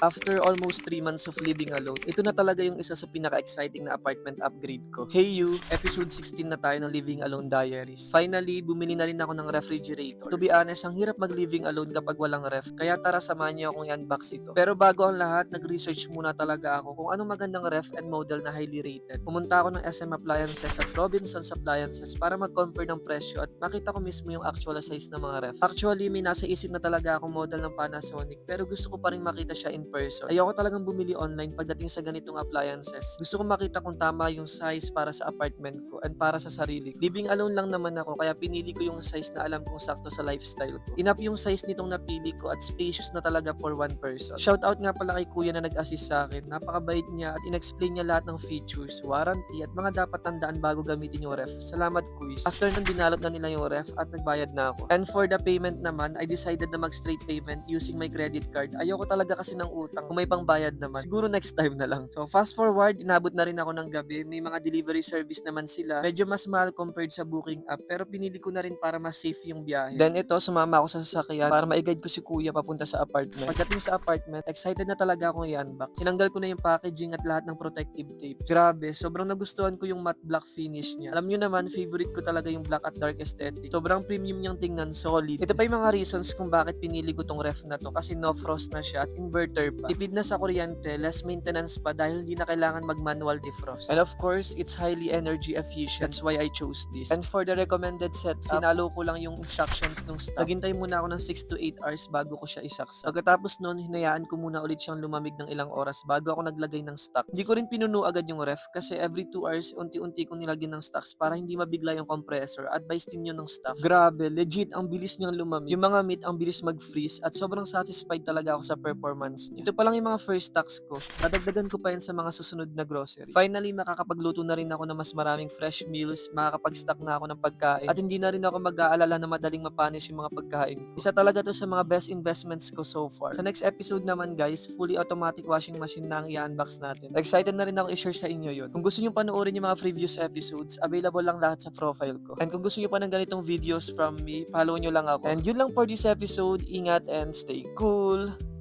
After almost 3 months of living alone, ito na talaga yung isa sa pinaka-exciting na apartment upgrade ko. Hey you, episode 16 na tayo ng Living Alone Diaries. Finally, bumili na rin ako ng refrigerator. To be honest, ang hirap mag-living alone kapag walang ref, kaya tara samahan niyo akong i-unbox ito. Pero bago ang lahat, nag-research muna talaga ako kung anong magandang ref and model na highly rated. Pumunta ako ng SM Appliances at Robinsons Appliances para mag-compare ng presyo at makita ko mismo yung actual size ng mga ref. Actually, may nasa isip na talaga akong model ng Panasonic pero gusto ko pa rin makita siya in person. Ayoko talagang bumili online pagdating sa ganitong appliances. Gusto ko makita kung tama yung size para sa apartment ko and para sa sarili ko. Living alone lang naman ako kaya pinili ko yung size na alam kong sakto sa lifestyle ko. Enough yung size nitong napili ko at spacious na talaga for one person. Shoutout nga pala kay kuya na nag-assist sa akin. Napakabait niya at in-explain niya lahat ng features, warranty at mga dapat tandaan bago gamitin yung ref. Salamat kuis. After nun binalot na nila yung ref at nagbayad na ako. And for the payment naman, I decided na mag-straight payment using my credit card. Ayoko talaga kasi ng utang kung may pangbayad naman. Siguro next time na lang. So fast forward, inabot na rin ako ng gabi. May mga delivery service naman sila. Medyo mas mahal compared sa booking app pero pinili ko na rin para mas safe yung biyahe. Then ito, sumama ako sa sasakyan para ma-guide ko si kuya papunta sa apartment. Pagdating sa apartment, excited na talaga akong i-unbox. Tinanggal ko na yung packaging at lahat ng protective tapes. Grabe, sobrang nagustuhan ko yung matte black finish niya. Alam nyo naman, favorite ko talaga yung black at dark aesthetic. Sobrang premium niyang tingnan, solid. Ito pa yung mga reasons kung bakit pinili ko tong ref na to kasi no frost na siya at inverter pa. Tipid na sa kuryente, less maintenance pa dahil hindi na kailangan mag-manual defrost. And of course, it's highly energy efficient. That's why I chose this. And for the recommended setup, finalo ko lang yung instructions nung stock. Naghintay muna ako ng 6 to 8 hours bago ko siya isaksak. Pagkatapos nun, hinayaan ko muna ulit siyang lumamig ng ilang oras bago ako naglagay ng stocks. Hindi ko rin pinuno agad yung ref kasi every 2 hours, unti-unti kong nilagyan ng stocks para hindi mabigla yung compressor. Advice din yun ng staff. Grabe, legit, ang bilis niyang lumamig. Yung mga meat, ang bilis mag-freeze at sobrang satisfied talaga ako sa performance niya. Ito pa lang yung mga first stocks ko. Dadagdagan ko pa yan sa mga susunod na grocery. Finally, makakapagluto na rin ako ng mas maraming fresh meals, makakapag-stock na ako ng pagkain, at hindi na rin ako mag-aalala na madaling mapanis yung mga pagkain ko. Isa talaga to sa mga best investments ko so far. Sa next episode naman guys, fully automatic washing machine na ang i-unbox natin. Excited na rin ako i-share sa inyo yun. Kung gusto nyo panoorin yung mga previous episodes, available lang lahat sa profile ko. And kung gusto nyo pa ng ganitong videos from me, follow nyo lang ako. And yun lang for this episode. Ingat and stay cool!